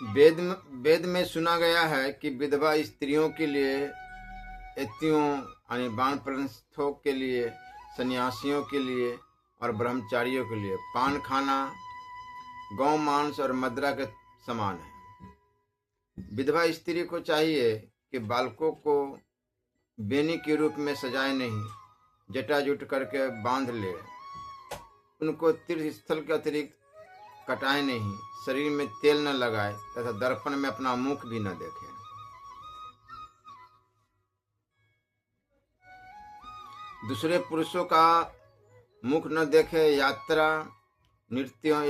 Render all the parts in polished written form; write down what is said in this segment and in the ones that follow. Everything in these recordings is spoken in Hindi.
वेद वेद में सुना गया है कि विधवा स्त्रियों के लिए, एतियों यानी वानप्रस्थों के लिए, सन्यासियों के लिए और ब्रह्मचारियों के लिए पान खाना गौ मांस और मदिरा के समान है। विधवा स्त्री को चाहिए कि बालकों को बेनी के रूप में सजाए नहीं, जटाजुट करके बांध ले, उनको तीर्थ स्थल के अतिरिक्त कटाए नहीं, शरीर में तेल न लगाए तथा दर्पण में अपना मुख भी न देखे। दूसरे पुरुषों का मुख न देखे, यात्रा, नृत्यों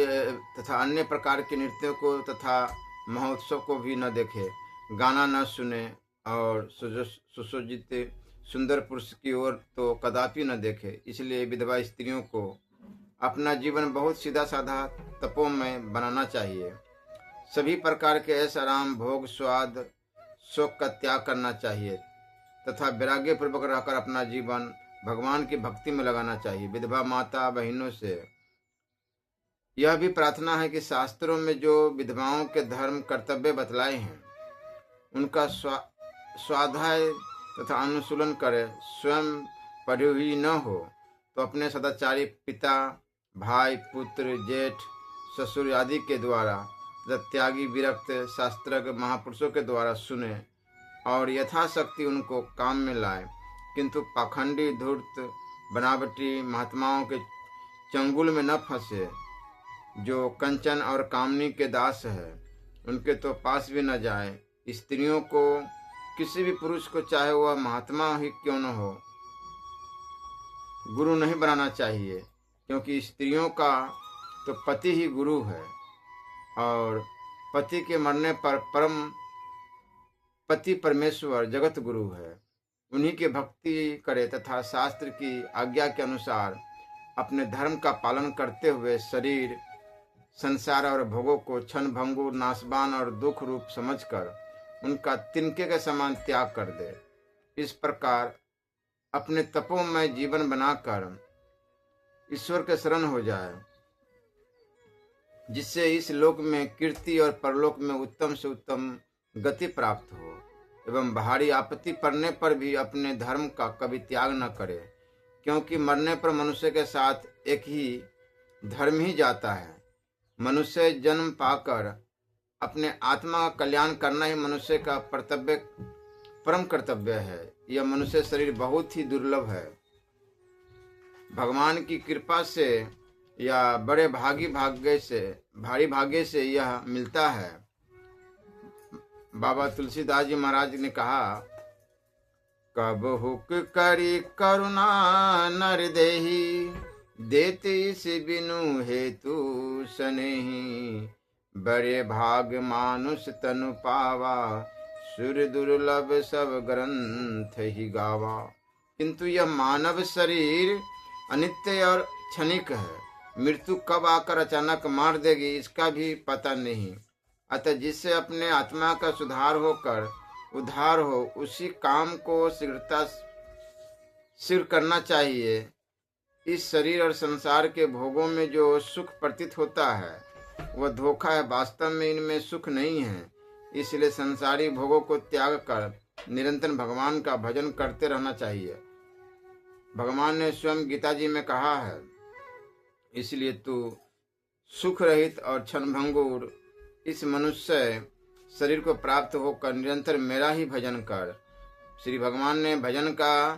तथा अन्य प्रकार के नृत्यों को तथा महोत्सव को भी न देखे, गाना न सुने और सुसज्जित सुंदर पुरुष की ओर तो कदापि न देखे। इसलिए विधवा स्त्रियों को अपना जीवन बहुत सीधा साधा तपोमय बनाना चाहिए। सभी प्रकार के ऐश आराम, भोग, स्वाद, शोक का त्याग करना चाहिए तथा वैराग्य पूर्वक रहकर अपना जीवन भगवान की भक्ति में लगाना चाहिए। विधवा माता बहनों से यह भी प्रार्थना है कि शास्त्रों में जो विधवाओं के धर्म कर्तव्य बतलाए हैं उनका स्वाध्याय तथा अनुशीलन करे। स्वयं पढ़ी हुई न हो तो अपने सदाचारी पिता, भाई, पुत्र, जेठ, ससुर आदि के द्वारा तथा त्यागी विरक्त शास्त्रज्ञ महापुरुषों के द्वारा सुने और यथाशक्ति उनको काम में लाए, किंतु पाखंडी, धूर्त, बनावटी महात्माओं के चंगुल में न फंसे। जो कंचन और कामनी के दास है उनके तो पास भी न जाए। स्त्रियों को किसी भी पुरुष को, चाहे वह महात्मा ही क्यों न हो, गुरु नहीं बनाना चाहिए, क्योंकि स्त्रियों का तो पति ही गुरु है और पति के मरने पर परम पति परमेश्वर जगत गुरु है। उन्हीं की भक्ति करे तथा शास्त्र की आज्ञा के अनुसार अपने धर्म का पालन करते हुए शरीर, संसार और भोगों को क्षण भंगुर, नाशवान और दुख रूप समझकर उनका तिनके के समान त्याग कर दे। इस प्रकार अपने तपोमय जीवन बनाकर ईश्वर के शरण हो जाए, जिससे इस लोक में कीर्ति और परलोक में उत्तम से उत्तम गति प्राप्त हो एवं भारी आपत्ति पड़ने पर भी अपने धर्म का कभी त्याग न करे, क्योंकि मरने पर मनुष्य के साथ एक ही धर्म ही जाता है। मनुष्य जन्म पाकर अपने आत्मा का कल्याण करना ही मनुष्य का परम कर्तव्य है। यह मनुष्य शरीर बहुत ही दुर्लभ है। भगवान की कृपा से या बड़े भारी भाग्य से यह मिलता है। बाबा तुलसीदास जी महाराज ने कहा, कब हुक करी करुणा नर देही, देते से बिनु हेतु सनेही, बड़े भाग मानुष तनु पावा, सुर दुर्लभ सब ग्रंथ ही गावा। किंतु यह मानव शरीर अनित्य और क्षणिक है। मृत्यु कब आकर अचानक मार देगी इसका भी पता नहीं। अतः जिससे अपने आत्मा का सुधार होकर उद्धार हो, उसी काम को शीघ्र करना चाहिए। इस शरीर और संसार के भोगों में जो सुख प्रतीत होता है वह धोखा है, वास्तव में इनमें सुख नहीं है। इसलिए संसारी भोगों को त्याग कर निरंतर भगवान का भजन करते रहना चाहिए। भगवान ने स्वयं गीता जी में कहा है, इसलिए तू सुख रहित और क्षणभंगुर इस मनुष्य शरीर को प्राप्त होकर निरंतर मेरा ही भजन कर। श्री भगवान ने भजन का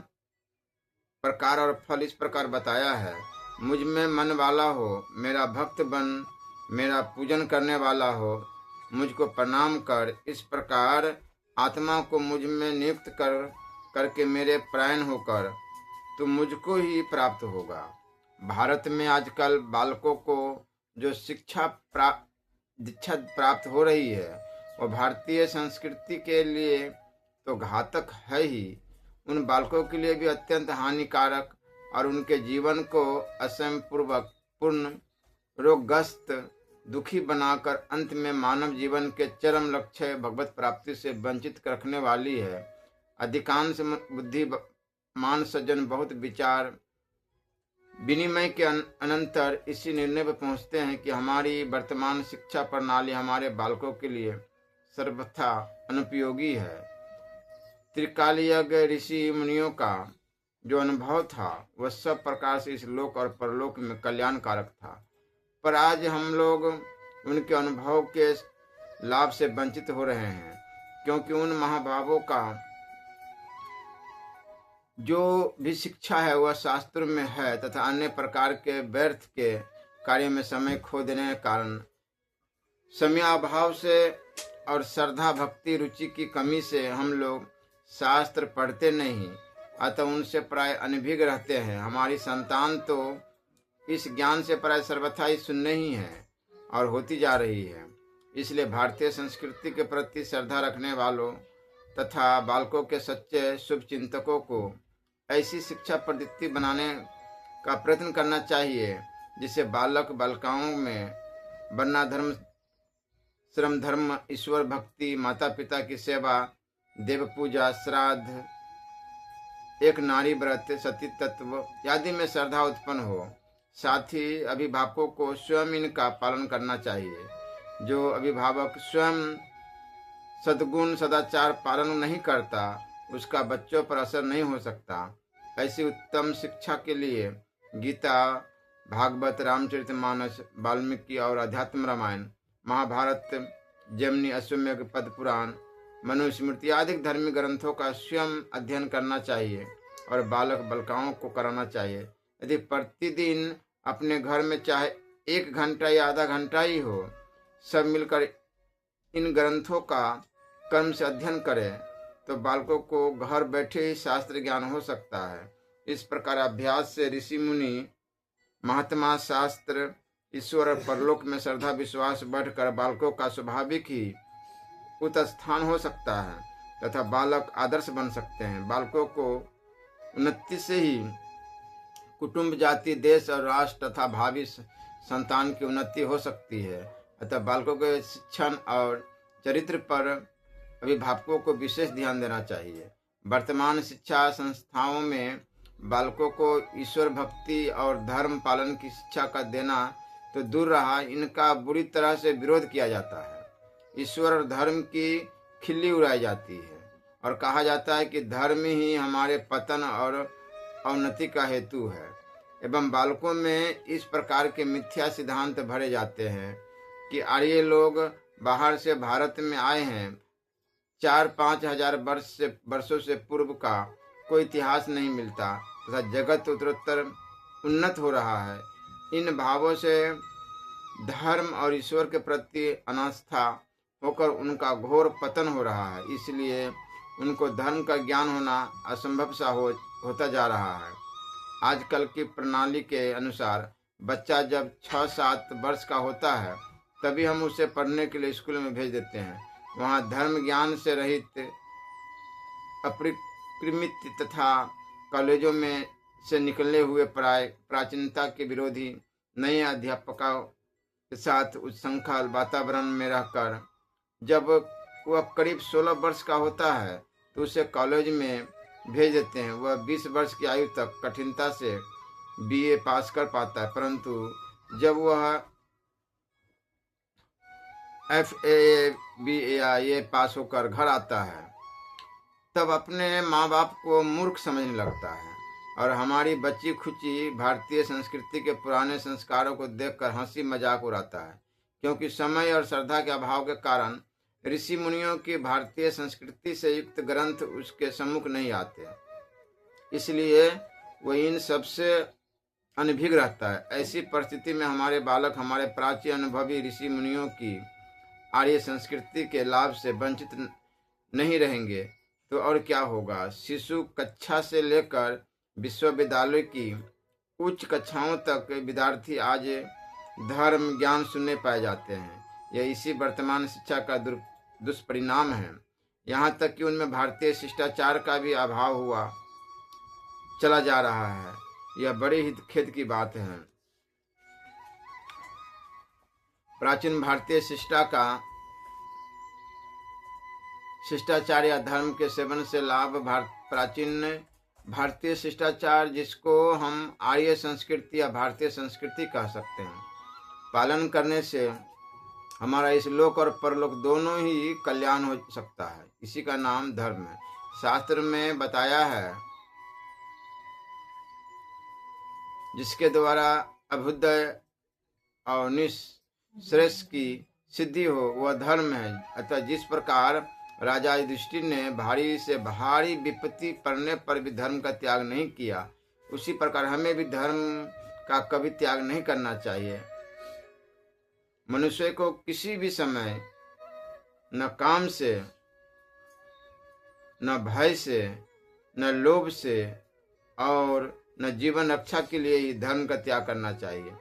प्रकार और फल इस प्रकार बताया है, मुझ में मन वाला हो, मेरा भक्त बन, मेरा पूजन करने वाला हो, मुझको प्रणाम कर। इस प्रकार आत्मा को मुझ में नियुक्त करके मेरे प्राण होकर तो मुझको ही प्राप्त होगा। भारत में आजकल बालकों को जो दीक्षा प्राप्त हो रही है वह भारतीय संस्कृति के लिए तो घातक है ही, उन बालकों के लिए भी अत्यंत हानिकारक और उनके जीवन को असमपूर्वक पूर्ण रोगग्रस्त दुखी बनाकर अंत में मानव जीवन के चरम लक्ष्य भगवत प्राप्ति से वंचित रखने वाली है। अधिकांश बुद्धिमान सज्जन बहुत विनिमय के अनंतर इसी निर्णय पर पहुंचते हैं कि हमारी वर्तमान शिक्षा प्रणाली हमारे बालकों के लिए सर्वथा अनुपयोगी है। त्रिकालीय ऋषि मुनियों का जो अनुभव था वह सब प्रकार से इस लोक और परलोक में कल्याणकारक था, पर आज हम लोग उनके अनुभव के लाभ से वंचित हो रहे हैं, क्योंकि उन महाभावों का जो भी शिक्षा है वह शास्त्र में है तथा अन्य प्रकार के व्यर्थ के कार्य में समय खो देने के कारण समयाभाव से और श्रद्धा भक्ति रुचि की कमी से हम लोग शास्त्र पढ़ते नहीं, अतः उनसे प्राय अनभिज्ञ रहते हैं। हमारी संतान तो इस ज्ञान से प्राय सर्वथा ही शून्य ही है और होती जा रही है। इसलिए भारतीय संस्कृति के प्रति श्रद्धा रखने वालों तथा बालकों के सच्चे शुभ चिंतकों को ऐसी शिक्षा पद्धति बनाने का प्रयत्न करना चाहिए जिससे बालक बालिकाओं में वर्णाधर्म, श्रम धर्म, ईश्वर भक्ति, माता पिता की सेवा, देव पूजा, श्राद्ध, एक नारी व्रत, सती तत्व आदि में श्रद्धा उत्पन्न हो। साथ ही अभिभावकों को स्वयं इनका पालन करना चाहिए। जो अभिभावक स्वयं सद्गुण सदाचार पालन नहीं करता उसका बच्चों पर असर नहीं हो सकता। ऐसी उत्तम शिक्षा के लिए गीता, भागवत, रामचरितमानस, वाल्मीकि और अध्यात्म रामायण, महाभारत, जैमिनी, अश्वमेध पद पुराण, मनुस्मृति आदि धर्मी ग्रंथों का स्वयं अध्ययन करना चाहिए और बालक बालिकाओं को कराना चाहिए। यदि प्रतिदिन अपने घर में चाहे 1 घंटा या आधा घंटा ही हो, सब मिलकर इन ग्रंथों का कर्म से अध्ययन करें तो बालकों को घर बैठे ही शास्त्र ज्ञान हो सकता है। इस प्रकार अभ्यास से ऋषि मुनि, महात्मा, शास्त्र, ईश्वर और परलोक में श्रद्धा विश्वास बढ़कर बालकों का स्वाभाविक ही उत्स्थान हो सकता है तथा बालक आदर्श बन सकते हैं। बालकों को उन्नति से ही कुटुंब, जाति, देश और राष्ट्र तथा भावी संतान की उन्नति हो सकती है। अतः बालकों के शिक्षण और चरित्र पर अभिभावकों को विशेष ध्यान देना चाहिए। वर्तमान शिक्षा संस्थाओं में बालकों को ईश्वर भक्ति और धर्म पालन की शिक्षा का देना तो दूर रहा, इनका बुरी तरह से विरोध किया जाता है। ईश्वर और धर्म की खिल्ली उड़ाई जाती है और कहा जाता है कि धर्म ही हमारे पतन और अवनति का हेतु है, एवं बालकों में इस प्रकार के मिथ्या सिद्धांत भरे जाते हैं कि आर्य लोग बाहर से भारत में आए हैं। 4-5 हजार वर्षों से पूर्व का कोई इतिहास नहीं मिलता तथा जगत उत्तरोत्तर उन्नत हो रहा है। इन भावों से धर्म और ईश्वर के प्रति अनास्था होकर उनका घोर पतन हो रहा है। इसलिए उनको धर्म का ज्ञान होना असंभव सा होता जा रहा है। आजकल की प्रणाली के अनुसार बच्चा जब 6-7 वर्ष का होता है तभी हम उसे पढ़ने के लिए स्कूल में भेज देते हैं। वहाँ धर्म ज्ञान से रहित अपरिकृमित तथा कॉलेजों में से निकले हुए प्राचीनता के विरोधी नए अध्यापकों के साथ उच्छृंखल वातावरण में रहकर जब वह करीब 16 वर्ष का होता है तो उसे कॉलेज में भेज देते हैं। वह 20 वर्ष की आयु तक कठिनता से बीए पास कर पाता है, परंतु जब वह FAA BA पास होकर घर आता है तब अपने माँ बाप को मूर्ख समझने लगता है और हमारी बच्ची खुची भारतीय संस्कृति के पुराने संस्कारों को देखकर हंसी मजाक उड़ाता है, क्योंकि समय और श्रद्धा के अभाव के कारण ऋषि मुनियों की भारतीय संस्कृति से युक्त ग्रंथ उसके सम्मुख नहीं आते, इसलिए वह इन सबसे अनभिज्ञ रहता है। ऐसी परिस्थिति में हमारे बालक हमारे प्राचीन अनुभवी ऋषि मुनियों की आर्य संस्कृति के लाभ से वंचित नहीं रहेंगे तो और क्या होगा। शिशु कक्षा से लेकर विश्वविद्यालय की उच्च कक्षाओं तक विद्यार्थी आज धर्म ज्ञान सुनने पाए जाते हैं। यह इसी वर्तमान शिक्षा का दुष्परिणाम है। यहाँ तक कि उनमें भारतीय शिष्टाचार का भी अभाव हुआ चला जा रहा है। यह बड़ी ही खेद की बात है। प्राचीन भारतीय शिष्टाचार या धर्म के सेवन से लाभ प्राचीन भारतीय शिष्टाचार, जिसको हम आर्य संस्कृति या भारतीय संस्कृति कह सकते हैं, पालन करने से हमारा इस लोक और परलोक दोनों ही कल्याण हो सकता है। इसी का नाम धर्म है। शास्त्र में बताया है, जिसके द्वारा अभ्युदय और निःश्रेष्ठ की सिद्धि हो, वह धर्म है। अतः जिस प्रकार राजा युधिष्ठिर ने भारी से भारी विपत्ति पड़ने पर भी धर्म का त्याग नहीं किया, उसी प्रकार हमें भी धर्म का कभी त्याग नहीं करना चाहिए। मनुष्य को किसी भी समय न काम से, न भय से, न लोभ से और न जीवन रक्षा के लिए ही धर्म का त्याग करना चाहिए,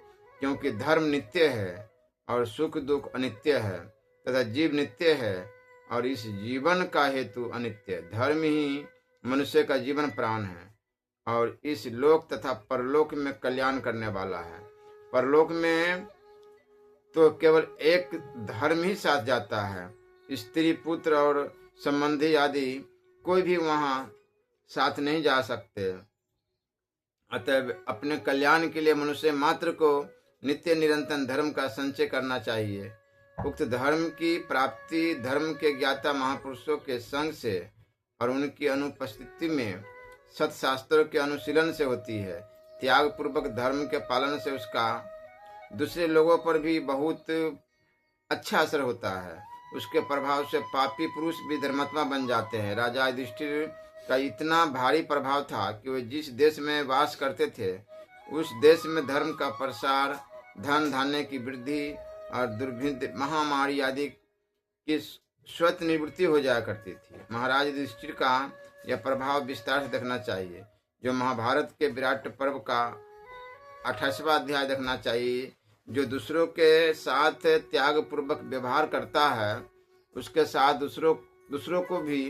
क्योंकि धर्म नित्य है और सुख दुख अनित्य है तथा जीव नित्य है और इस जीवन का हेतु अनित्य। धर्म ही मनुष्य का जीवन प्राण है और इस लोक तथा परलोक में कल्याण करने वाला है। परलोक में तो केवल एक धर्म ही साथ जाता है, स्त्री पुत्र और संबंधी आदि कोई भी वहां साथ नहीं जा सकते। अतः अपने कल्याण के लिए मनुष्य मात्र को नित्य निरंतर धर्म का संचय करना चाहिए। उक्त धर्म की प्राप्ति धर्म के ज्ञाता महापुरुषों के संग से और उनकी अनुपस्थिति में सत्शास्त्रों के अनुशीलन से होती है। त्याग पूर्वक धर्म के पालन से उसका दूसरे लोगों पर भी बहुत अच्छा असर होता है। उसके प्रभाव से पापी पुरुष भी धर्मात्मा बन जाते हैं। राजा युधिष्ठिर का इतना भारी प्रभाव था कि वे जिस देश में वास करते थे, उस देश में धर्म का प्रसार, धन धान्य की वृद्धि और दुर्भिक्ष, महामारी आदि की स्वत निवृत्ति हो जाया करती थी। महाराज युधिष्ठिर का यह प्रभाव विस्तार से देखना चाहिए, जो महाभारत के विराट पर्व का 28वां अध्याय देखना चाहिए। जो दूसरों के साथ त्याग पूर्वक व्यवहार करता है, उसके साथ दूसरों को भी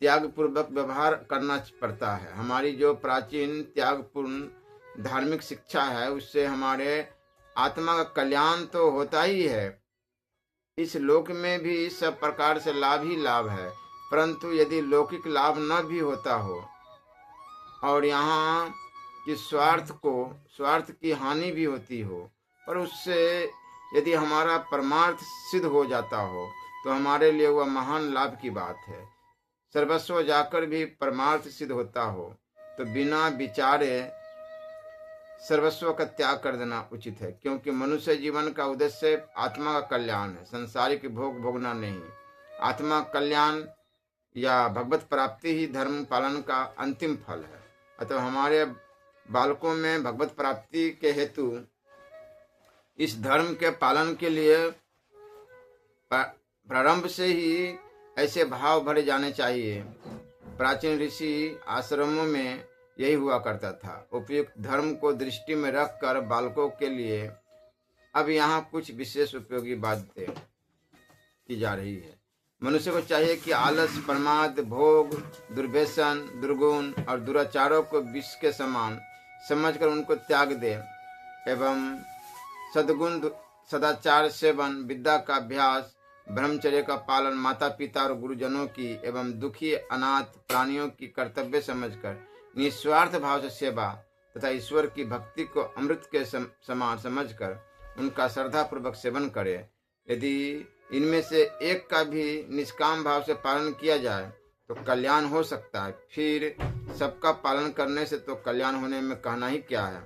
त्याग पूर्वक व्यवहार करना पड़ता है। हमारी जो प्राचीन त्यागपूर्ण धार्मिक शिक्षा है, उससे हमारे आत्मा का कल्याण तो होता ही है, इस लोक में भी सब प्रकार से लाभ ही लाभ है। परंतु यदि लौकिक लाभ न भी होता हो और यहाँ कि स्वार्थ की हानि भी होती हो, पर उससे यदि हमारा परमार्थ सिद्ध हो जाता हो, तो हमारे लिए वह महान लाभ की बात है। सर्वस्व जाकर भी परमार्थ सिद्ध होता हो, तो बिना विचारे सर्वस्व का त्याग कर देना उचित है, क्योंकि मनुष्य जीवन का उद्देश्य आत्मा का कल्याण है, संसारिक भोग भोगना नहीं। आत्मा कल्याण या भगवत प्राप्ति ही धर्म पालन का अंतिम फल है। अतः हमारे बालकों में भगवत प्राप्ति के हेतु इस धर्म के पालन के लिए प्रारंभ से ही ऐसे भाव भरे जाने चाहिए। प्राचीन ऋषि आश्रमों में यही हुआ करता था। उपयुक्त धर्म को दृष्टि में रखकर बालकों के लिए अब यहाँ कुछ विशेष उपयोगी बातें की जा रही है। मनुष्य को चाहिए कि आलस, प्रमाद, भोग, दुर्व्यसन, दुर्गुण और दुराचारों को विष के समान समझकर उनको त्याग दे एवं सद्गुण, सदाचार सेवन, विद्या का अभ्यास, ब्रह्मचर्य का पालन, माता पिता और गुरुजनों की एवं दुखी अनाथ प्राणियों की कर्तव्य समझकर निस्वार्थ भाव से सेवा तथा ईश्वर की भक्ति को अमृत के समान समझकर उनका श्रद्धा पूर्वक सेवन करे। यदि इनमें से एक का भी निष्काम भाव से पालन किया जाए तो कल्याण हो सकता है। फिर सबका पालन करने से तो कल्याण होने में कहना ही क्या है।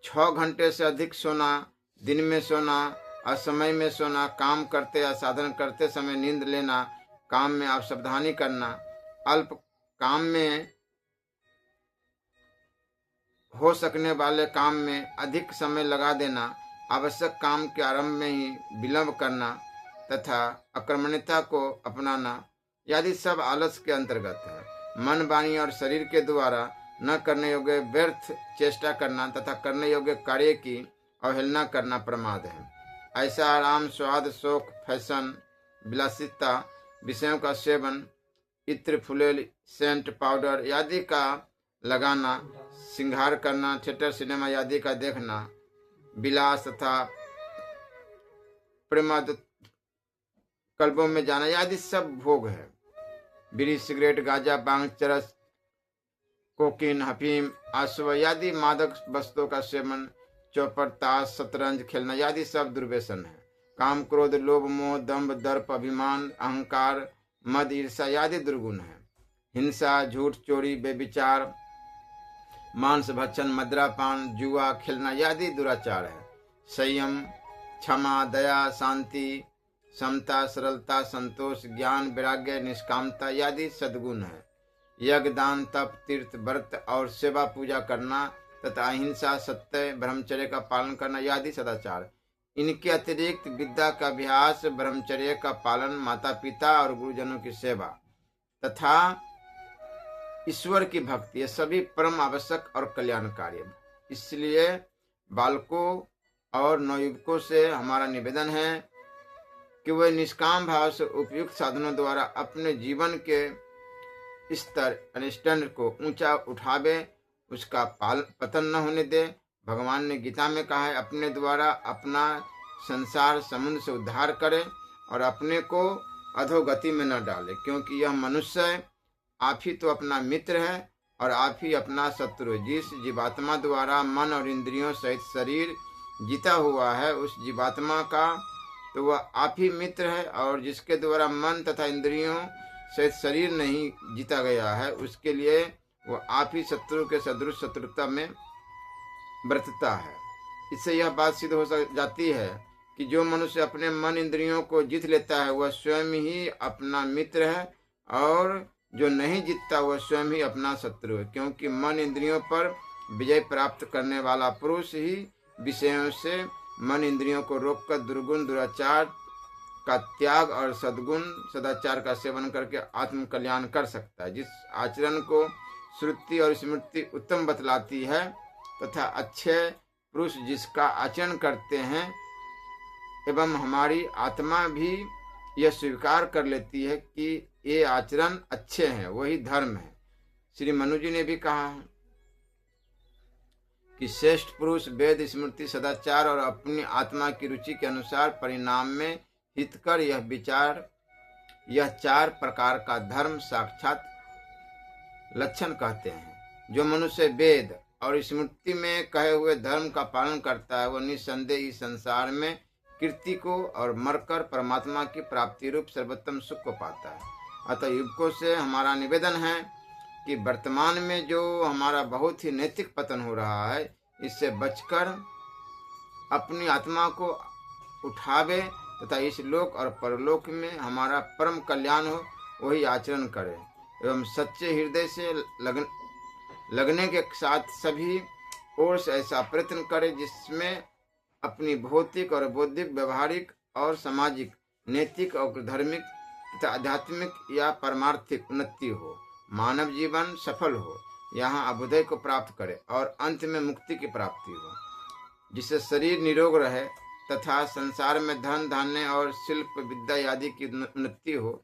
6 घंटे से अधिक सोना, दिन में सोना, असमय में सोना, काम करते या साधन करते समय नींद लेना, काम में असावधानी करना, अल्प काम में हो सकने वाले काम में अधिक समय लगा देना, आवश्यक काम के आरंभ में ही विलंब करना तथा अकर्मण्यता को अपनाना, यदि सब आलस के अंतर्गत है। मन, वाणी और शरीर के द्वारा न करने योग्य व्यर्थ चेष्टा करना तथा करने योग्य कार्य की अवहेलना करना प्रमाद है। ऐसा आराम, स्वाद, शौक, फैशन, विलासिता, विषयों का सेवन, इत्र, फुलेल, सेंट, पाउडर आदि का लगाना, श्रृंगार करना, थिएटर, सिनेमा आदि का देखना, विलास तथा प्रेमाद क्लबों में जाना आदि सब भोग है। बीड़ी, सिगरेट, गांजा, भांग, चरस, कोकीन, अफीम, आसव आदि मादक वस्तुओं का सेवन, चौपड़, ताश, शतरंज खेलना आदि सब दुर्व्यसन है। काम, क्रोध, लोभ, मोह, दंभ, दर्प, अभिमान, अहंकार, मद, ईर्षा आदि दुर्गुण है। हिंसा, झूठ, चोरी, बेविचार, मांस भक्षण, मदिरापान, जुआ खेलना आदि दुराचार है। संयम, क्षमा, दया, शांति, समता, सरलता, संतोष, ज्ञान, वैराग्य, निष्कामता आदि सद्गुण है। यज्ञ, दान, तप, तीर्थ, व्रत और सेवा पूजा करना तथा अहिंसा, सत्य, ब्रह्मचर्य का पालन करना आदि सदाचार। इनके अतिरिक्त विद्या का अभ्यास, ब्रह्मचर्य का पालन, माता पिता और गुरुजनों की सेवा तथा ईश्वर की भक्ति, ये सभी परम आवश्यक और कल्याणकारी है। इसलिए बालकों और नवयुवकों से हमारा निवेदन है कि वे निष्काम भाव से उपयुक्त साधनों द्वारा अपने जीवन के स्तर स्टैंड को ऊंचा उठावे, उसका पतन न होने दे। भगवान ने गीता में कहा है, अपने द्वारा अपना संसार समुद्र से उद्धार करे और अपने को अधोगति में न डाले, क्योंकि यह मनुष्य है, आप ही तो अपना मित्र है और आप ही अपना शत्रु है। जिस जीवात्मा द्वारा मन और इंद्रियों सहित शरीर जीता हुआ है, उस जीवात्मा का तो वह आप ही मित्र है, और जिसके द्वारा मन तथा इंद्रियों सहित शरीर नहीं जीता गया है, उसके लिए वह आप ही शत्रु के सदृश शत्रुता में बरतता है। इससे यह बात सिद्ध हो जाती है कि जो मनुष्य अपने मन इंद्रियों को जीत लेता है वह स्वयं ही अपना मित्र है, और जो नहीं जीतता वह स्वयं ही अपना शत्रु है, क्योंकि मन इंद्रियों पर विजय प्राप्त करने वाला पुरुष ही विषयों से मन इंद्रियों को रोककर दुर्गुण दुराचार का त्याग और सद्गुण सदाचार का सेवन करके आत्म कल्याण कर सकता है। जिस आचरण को श्रुति और स्मृति उत्तम बतलाती है तथा अच्छे पुरुष जिसका आचरण करते हैं एवं हमारी आत्मा भी यह स्वीकार कर लेती है कि ये आचरण अच्छे हैं, वही धर्म है। श्री मनु जी ने भी कहा है कि श्रेष्ठ पुरुष वेद, स्मृति, सदाचार और अपनी आत्मा की रुचि के अनुसार परिणाम में हितकर यह चार प्रकार का धर्म साक्षात लक्षण कहते हैं। जो मनुष्य वेद और स्मृति में कहे हुए धर्म का पालन करता है, वह निस्संदेह इस संसार में कीर्ति को और मरकर परमात्मा की प्राप्ति रूप सर्वोत्तम सुख को पाता है। अतः युवकों से हमारा निवेदन है कि वर्तमान में जो हमारा बहुत ही नैतिक पतन हो रहा है, इससे बचकर अपनी आत्मा को उठावे तथा इस लोक और परलोक में हमारा परम कल्याण हो, वही आचरण करे एवं सच्चे हृदय से लगने के साथ सभी ओर से ऐसा प्रयत्न करे जिसमें अपनी भौतिक और बौद्धिक, व्यवहारिक और सामाजिक, नैतिक और धार्मिक तथा आध्यात्मिक या परमार्थिक उन्नति हो, मानव जीवन सफल हो, यहाँ अभ्युदय को प्राप्त करे और अंत में मुक्ति की प्राप्ति हो, जिससे शरीर निरोग रहे तथा संसार में धन धान्य और शिल्प विद्या आदि की उन्नति हो।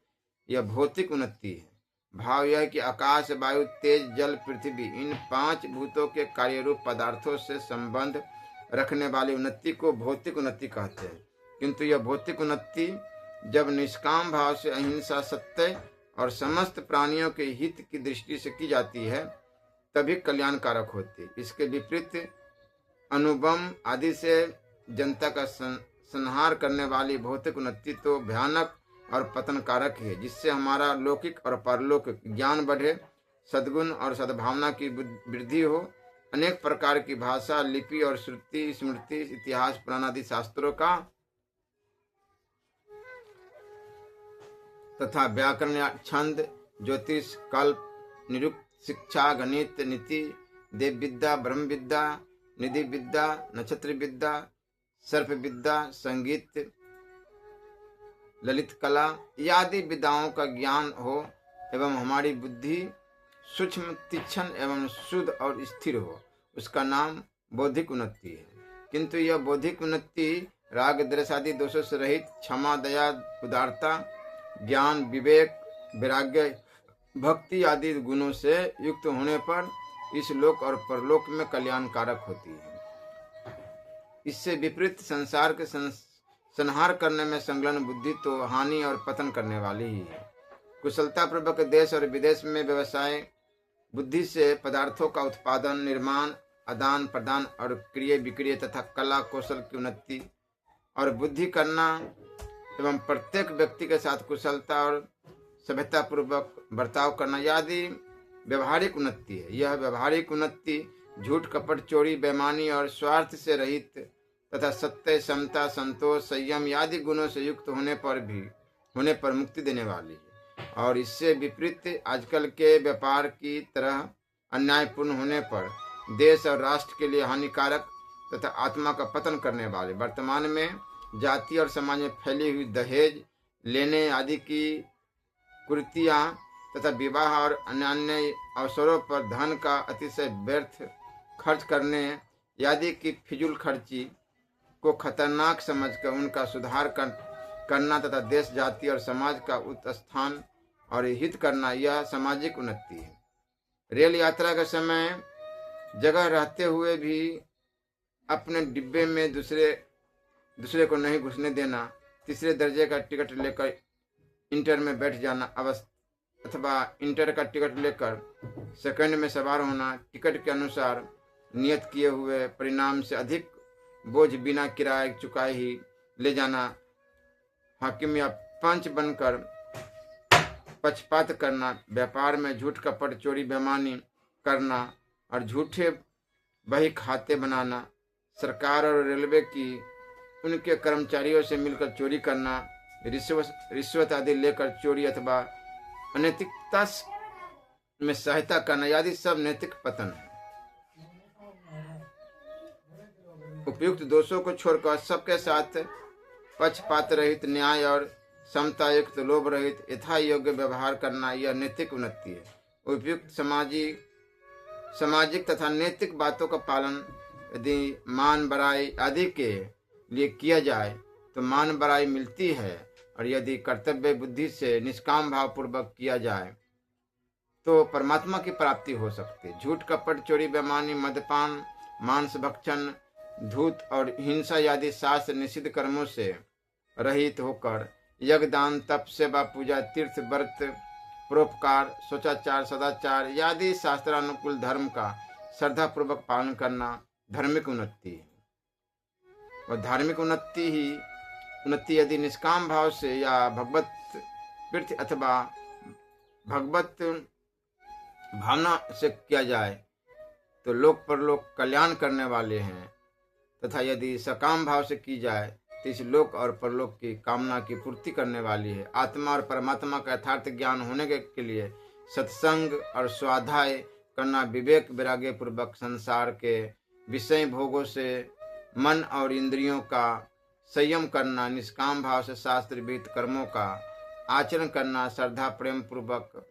यह भौतिक उन्नति है। भाव यह कि आकाश, वायु, तेज, जल, पृथ्वी इन 5 भूतों के कार्य रूप पदार्थों से संबंध रखने वाली उन्नति को भौतिक उन्नति कहते हैं। किंतु यह भौतिक उन्नति जब निष्काम भाव से अहिंसा, सत्य और समस्त प्राणियों के हित की दृष्टि से की जाती है तभी कल्याणकारक होती है। इसके विपरीत अनुबम आदि से जनता का संहार करने वाली भौतिक उन्नति तो भयानक और पतनकारक है, जिससे हमारा लौकिक और परलौकिक ज्ञान बढ़े, सद्गुण और सद्भावना की वृद्धि हो, अनेक प्रकार की भाषा, लिपि और श्रुति, स्मृति, इतिहास, पुराण आदि शास्त्रों का तथा व्याकरण, छंद, ज्योतिष, कल्प, निरुक्त, शिक्षा, गणित, नीति, देव विद्या, ब्रह्म विद्या, निधि विद्या, नक्षत्र विद्या, सर्प विद्या, संगीत, ललित कला आदि विद्याओं का ज्ञान हो एवं हमारी बुद्धि सूक्ष्म, तीक्ष्ण एवं शुद्ध और स्थिर हो, उसका नाम बौद्धिक उन्नति है। किंतु यह बौद्धिक उन्नति राग, द्वेष आदि दोषों से रहित, क्षमा, दया, उदारता, ज्ञान, विवेक, वैराग्य, भक्ति आदि गुणों से युक्त होने पर इस लोक और परलोक में कल्याणकारक होती है। इससे विपरीत संसार के संहार करने में संलग्न बुद्धि तो हानि और पतन करने वाली ही है। कुशलता पूर्वक देश और विदेश में व्यवसाय, बुद्धि से पदार्थों का उत्पादन, निर्माण, आदान प्रदान और क्रय विक्रय तथा कला कौशल की उन्नति और बुद्धि करना एवं प्रत्येक व्यक्ति के साथ कुशलता और सभ्यता पूर्वक बर्ताव करना आदि व्यवहारिक उन्नति है। यह व्यवहारिक उन्नति झूठ, कपट, चोरी, बेईमानी और स्वार्थ से रहित तथा सत्य, समता, संतोष, संयम आदि गुणों से युक्त होने पर मुक्ति देने वाली है। और इससे विपरीत आजकल के व्यापार की तरह अन्यायपूर्ण होने पर देश और राष्ट्र के लिए हानिकारक तथा आत्मा का पतन करने वाले वर्तमान में जाति और समाज में फैली हुई दहेज लेने आदि की कुरीतियां तथा विवाह और अन्य अवसरों पर धन का अतिशय व्यर्थ खर्च करने आदि की फिजूल खर्ची को खतरनाक समझकर उनका सुधार करना तथा देश, जाति और समाज का उत्थान और हित करना, यह सामाजिक उन्नति है। रेल यात्रा के समय जगह रहते हुए भी अपने डिब्बे में दूसरे को नहीं घुसने देना, तीसरे दर्जे का टिकट लेकर इंटर में बैठ जाना अथवा इंटर का टिकट लेकर सेकंड में सवार होना, टिकट के अनुसार नियत किए हुए परिणाम से अधिक बोझ बिना किराए चुकाए ही ले जाना, हाकिम या पंच बनकर पक्षपात करना, व्यापार में झूठ, कपट, चोरी, बेईमानी करना और झूठे बही खाते बनाना, सरकार और रेलवे की उनके कर्मचारियों से मिलकर चोरी करना, रिश्वत आदि लेकर चोरी अथवा अनैतिकता में सहायता करना आदि सब नैतिक पतन है। उपयुक्त दोषों को छोड़कर सबके साथ पक्षपात रहित, न्याय और समता युक्त, लोभ रहित, यथा योग्य व्यवहार करना, यह नैतिक उन्नति है। उपयुक्त सामाजिक तथा नैतिक बातों का पालन यदि मान बड़ाई आदि के लिए किया जाए तो मान बड़ाई मिलती है, और यदि कर्तव्य बुद्धि से निष्काम भाव पूर्वक किया जाए तो परमात्मा की प्राप्ति हो सकती है। झूठ, कपट, चोरी, बेईमानी, मद्यपान, मांस भक्षण, धूत और हिंसा आदि शास्त्र निषिद्ध कर्मों से रहित होकर यज्ञ, दान, तप, सेवा, पूजा, तीर्थ, व्रत, परोपकार, शौचाचार, सदाचार आदि शास्त्रानुकूल धर्म का श्रद्धा पूर्वक पालन करना धार्मिक उन्नति है। और धार्मिक उन्नति यदि निष्काम भाव से या भगवत प्रीति अथवा भगवत भावना से किया जाए तो लोक परलोक कल्याण करने वाले हैं, तथा यदि सकाम भाव से की जाए तो इस लोक और परलोक की कामना की पूर्ति करने वाली है। आत्मा और परमात्मा का यथार्थ ज्ञान होने के लिए सत्संग और स्वाध्याय करना, विवेक वैराग्य पूर्वक संसार के विषय भोगों से मन और इंद्रियों का संयम करना, निष्काम भाव से शास्त्र विहित कर्मों का आचरण करना, श्रद्धा प्रेम पूर्वक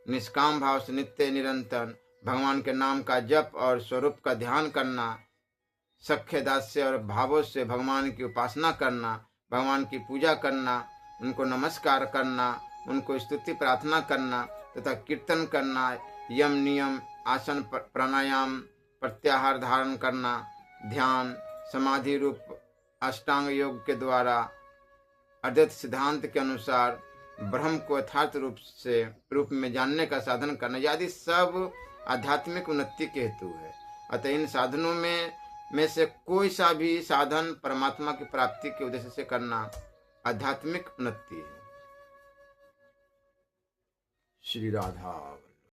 निष्काम भाव से नित्य निरंतर भगवान के नाम का जप और स्वरूप का ध्यान करना, सख्य दास्य और भावों से भगवान की उपासना करना, भगवान की पूजा करना, उनको नमस्कार करना, उनको स्तुति प्रार्थना करना तथा कीर्तन करना, यम नियम, आसन, प्राणायाम, प्रत्याहार धारण करना, ध्यान, समाधि रूप अष्टांग योग के द्वारा अद्वैत सिद्धांत के अनुसार ब्रह्म को यथार्थ रूप में जानने का साधन करना आदि सब आध्यात्मिक उन्नति के हेतु है। अतः इन साधनों में से कोई सा भी साधन परमात्मा की प्राप्ति के उद्देश्य से करना आध्यात्मिक उन्नति है। श्री राधा।